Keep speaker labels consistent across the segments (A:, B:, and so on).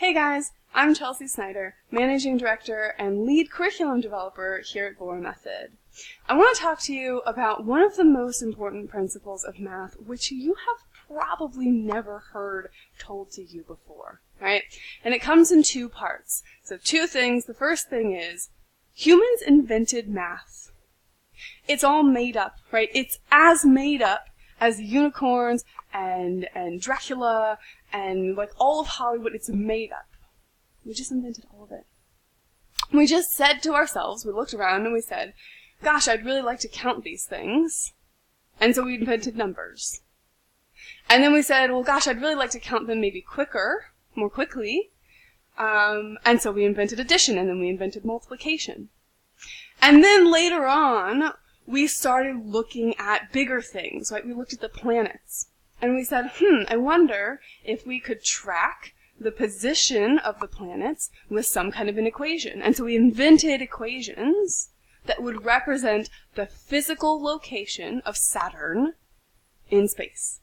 A: Hey guys, I'm Chelsea Snyder, Managing Director and Lead Curriculum Developer here at Bohr Method. I want to talk to you about one of the most important principles of math, which you have probably never heard told to you before, right? And it comes in two parts. So two things. The first thing is, humans invented math. It's all made up, right? It's as made up as unicorns and Dracula and like all of Hollywood. It's made up. We just invented all of it. We just said to ourselves, we looked around and we said, gosh, I'd really like to count these things. And so we invented numbers. And then we said, well, gosh, I'd really like to count them maybe quicker, more quickly. And so we invented addition, and then we invented multiplication. And then later on, we started looking at bigger things, right? We looked at the planets. And we said, I wonder if we could track the position of the planets with some kind of an equation. And so we invented equations that would represent the physical location of Saturn in space,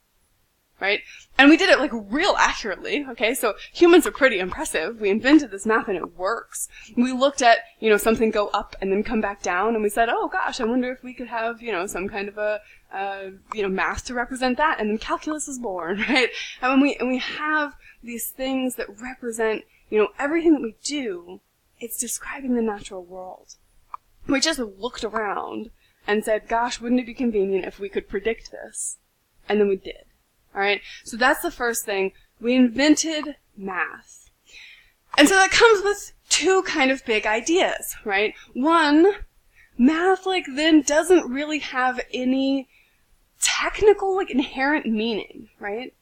A: right? And we did it like real accurately, okay? So humans are pretty impressive. We invented this math and it works. We looked at, something go up and then come back down, and we said, oh gosh, I wonder if we could have, some kind of a math to represent that, and then calculus is born, right? And we have these things that represent, everything that we do. It's describing the natural world. We just looked around and said, gosh, wouldn't it be convenient if we could predict this? And then we did. All right? So that's the first thing. We invented math. And so that comes with two kind of big ideas, right? One, math then doesn't really have any technical inherent meaning, right?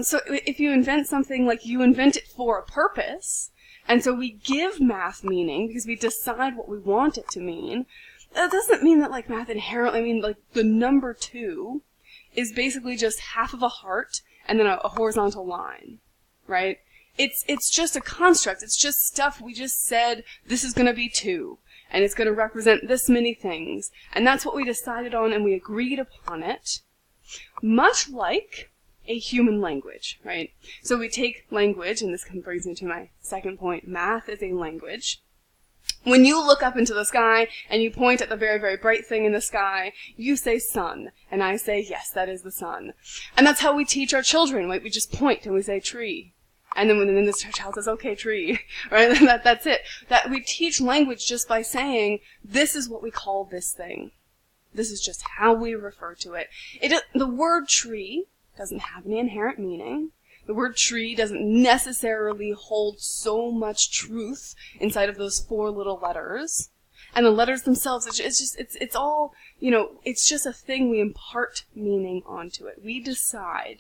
A: So if you invent something, you invent it for a purpose, and so we give math meaning because we decide what we want it to mean. That doesn't mean that math inherently, the number 2 is basically just half of a heart and then a horizontal line, right? It's just a construct. It's just stuff we just said, this is going to be 2, and it's going to represent this many things. And that's what we decided on, and we agreed upon it, much like a human language, right? So we take language, and this brings me to my second point. Math is a language. When you look up into the sky and you point at the very, very bright thing in the sky, you say sun, and I say, yes, that is the sun. And that's how we teach our children, right? We just point and we say tree. And then when the child says, okay, tree, right? That's it. That we teach language just by saying, this is what we call this thing. This is just how we refer to it. The word tree doesn't have any inherent meaning. The word tree doesn't necessarily hold so much truth inside of those 4 little letters. And the letters themselves, it's all, it's just a thing we impart meaning onto it. We decide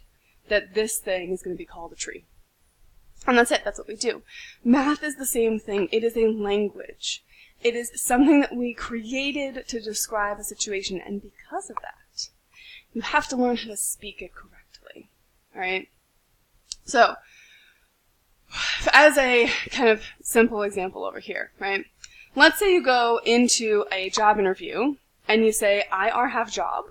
A: that this thing is going to be called a tree. And that's it. That's what we do. Math is the same thing. It is a language. It is something that we created to describe a situation. And because of that, you have to learn how to speak it correctly. All right? So, as a kind of simple example over here, right? Let's say you go into a job interview and you say, I have job.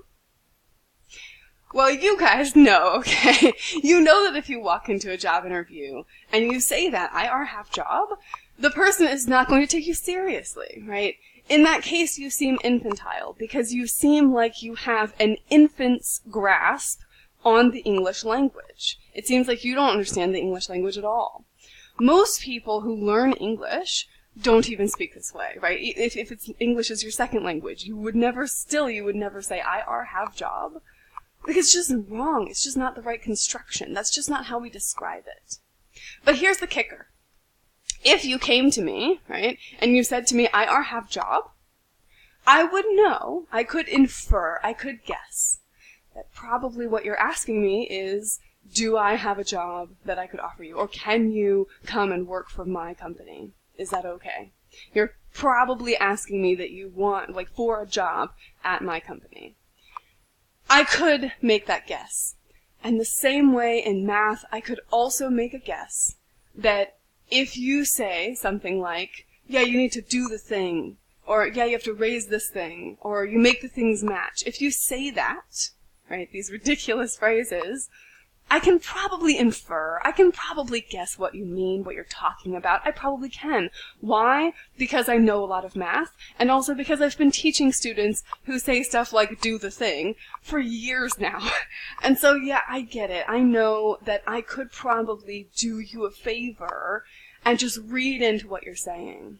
A: Well, you guys know, okay? You know that if you walk into a job interview and you say that, I have job, the person is not going to take you seriously, right? In that case, you seem infantile because you seem like you have an infant's grasp on the English language. It seems like you don't understand the English language at all. Most people who learn English don't even speak this way, right? If English is your second language, you would never say, I have job. Because it's just wrong. It's just not the right construction. That's just not how we describe it. But here's the kicker. If you came to me, right, and you said to me, I have job, I would know, I could infer, I could guess that probably what you're asking me is, do I have a job that I could offer you? Or can you come and work for my company? Is that okay? You're probably asking me that you want, for a job at my company. I could make that guess. And the same way in math, I could also make a guess that if you say something like, yeah, you need to do the thing, or yeah, you have to raise this thing, or you make the things match. If you say that, right, these ridiculous phrases, I can probably infer, I can probably guess what you mean, what you're talking about. I probably can. Why? Because I know a lot of math, and also because I've been teaching students who say stuff like do the thing for years now. And so, yeah, I get it. I know that I could probably do you a favor and just read into what you're saying.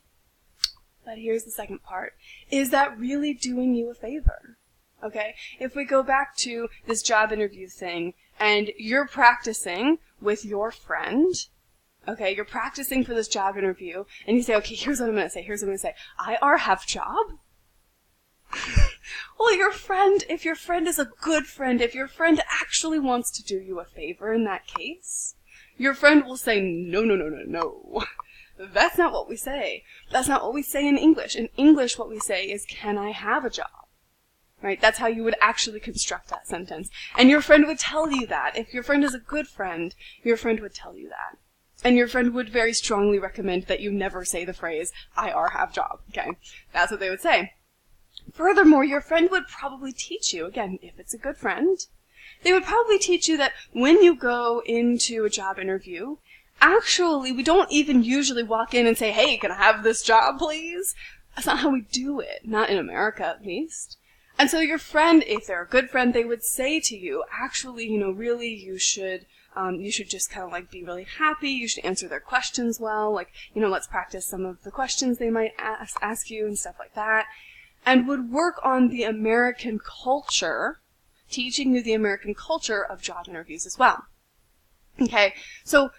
A: But here's the second part. Is that really doing you a favor? Okay? If we go back to this job interview thing, and you're practicing with your friend, okay, you're practicing for this job interview, and you say, okay, here's what I'm going to say, I have job? Well, your friend, if your friend is a good friend, if your friend actually wants to do you a favor in that case, your friend will say, no. That's not what we say. That's not what we say in English. In English, what we say is, can I have a job? Right? That's how you would actually construct that sentence. And your friend would tell you that. If your friend is a good friend, your friend would tell you that. And your friend would very strongly recommend that you never say the phrase, I have job. Okay? That's what they would say. Furthermore, your friend would probably teach you, again, if it's a good friend, they would probably teach you that when you go into a job interview, actually, we don't even usually walk in and say, hey, can I have this job, please? That's not how we do it. Not in America, at least. And so your friend, if they're a good friend, they would say to you, actually, really, you should just kind of like be really happy. You should answer their questions well. Like, let's practice some of the questions they might ask you and stuff like that. And would work on the American culture, teaching you the American culture of job interviews as well. Okay, so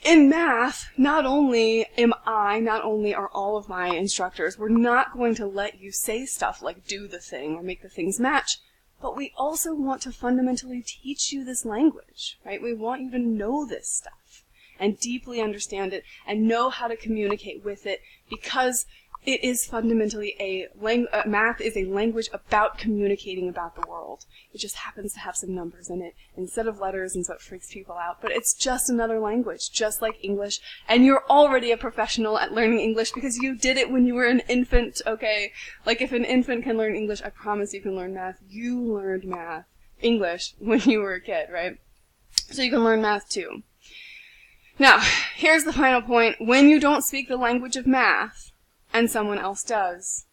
A: in math, not only are all of my instructors, we're not going to let you say stuff like do the thing or make the things match, but we also want to fundamentally teach you this language, right? We want you to know this stuff and deeply understand it and know how to communicate with it, because it is fundamentally math is a language about communicating about the world. It just happens to have some numbers in it instead of letters, and so it freaks people out. But it's just another language, just like English. And you're already a professional at learning English because you did it when you were an infant, okay? Like, if an infant can learn English, I promise you can learn math. You learned English, when you were a kid, right? So you can learn math too. Now, here's the final point. When you don't speak the language of math, and someone else does,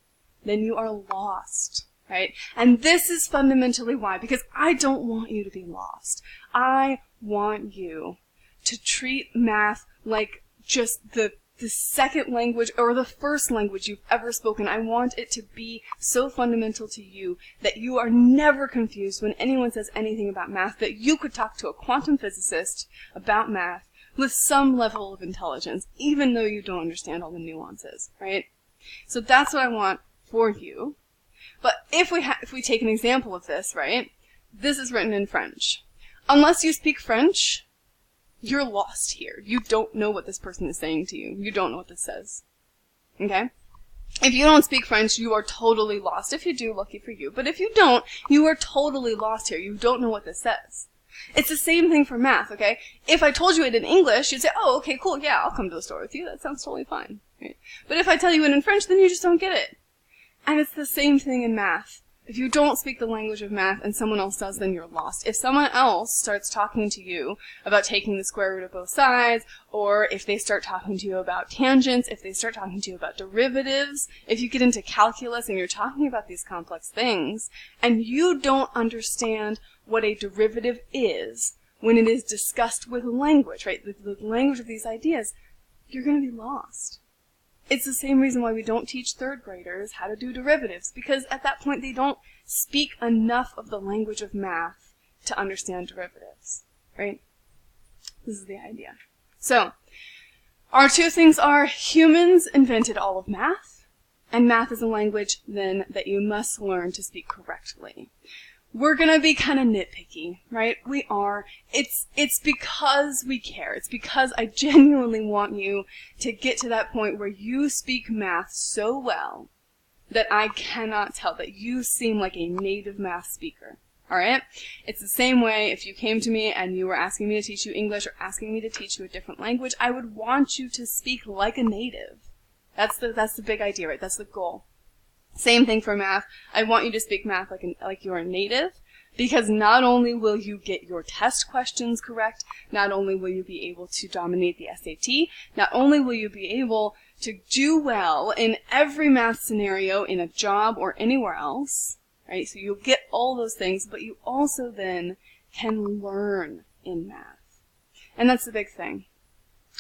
A: then you are lost, right? And this is fundamentally why, because I don't want you to be lost. I want you to treat math like just the second language or the first language you've ever spoken. I want it to be so fundamental to you that you are never confused when anyone says anything about math, that you could talk to a quantum physicist about math with some level of intelligence, even though you don't understand all the nuances, right? So that's what I want for you. But if we take an example of this, right? This is written in French. Unless you speak French, you're lost here. You don't know what this person is saying to you. You don't know what this says. Okay? If you don't speak French, you are totally lost. If you do, lucky for you. But if you don't, you are totally lost here. You don't know what this says. It's the same thing for math, okay? If I told you it in English, you'd say, oh, okay, cool, yeah, I'll come to the store with you. That sounds totally fine. Right? But if I tell you it in French, then you just don't get it. And it's the same thing in math. If you don't speak the language of math and someone else does, then you're lost. If someone else starts talking to you about taking the square root of both sides, or if they start talking to you about tangents, if they start talking to you about derivatives, if you get into calculus and you're talking about these complex things, and you don't understand what a derivative is when it is discussed with language, right? The language of these ideas, you're going to be lost. It's the same reason why we don't teach third graders how to do derivatives, because at that point they don't speak enough of the language of math to understand derivatives, right? This is the idea. So, our two things are humans invented all of math, and math is a language then that you must learn to speak correctly. We're gonna be kind of nitpicky, right? We are. It's because we care. It's because I genuinely want you to get to that point where you speak math so well that I cannot tell, that you seem like a native math speaker. Alright? It's the same way if you came to me and you were asking me to teach you English or asking me to teach you a different language, I would want you to speak like a native. That's the big idea, right? That's the goal. Same thing for math. I want you to speak math like you're a native, Because not only will you get your test questions correct, not only will you be able to dominate the SAT, not only will you be able to do well in every math scenario in a job or anywhere else, right? So you'll get all those things, but you also then can learn in math. And that's the big thing.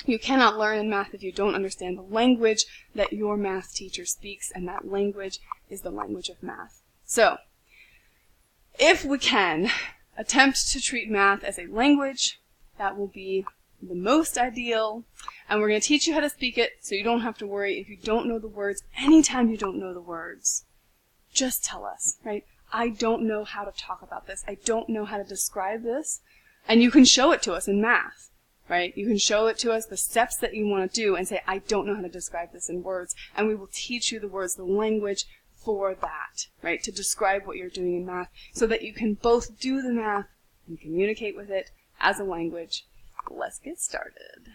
A: You cannot learn in math if you don't understand the language that your math teacher speaks, and that language is the language of math. So, if we can attempt to treat math as a language, that will be the most ideal. And we're going to teach you how to speak it, so you don't have to worry if you don't know the words. Anytime you don't know the words, just tell us, right? I don't know how to talk about this. I don't know how to describe this. And you can show it to us in math, right? You can show it to us, the steps that you want to do, and say, I don't know how to describe this in words. And we will teach you the words, the language for that, right? To describe what you're doing in math, so that you can both do the math and communicate with it as a language. Let's get started.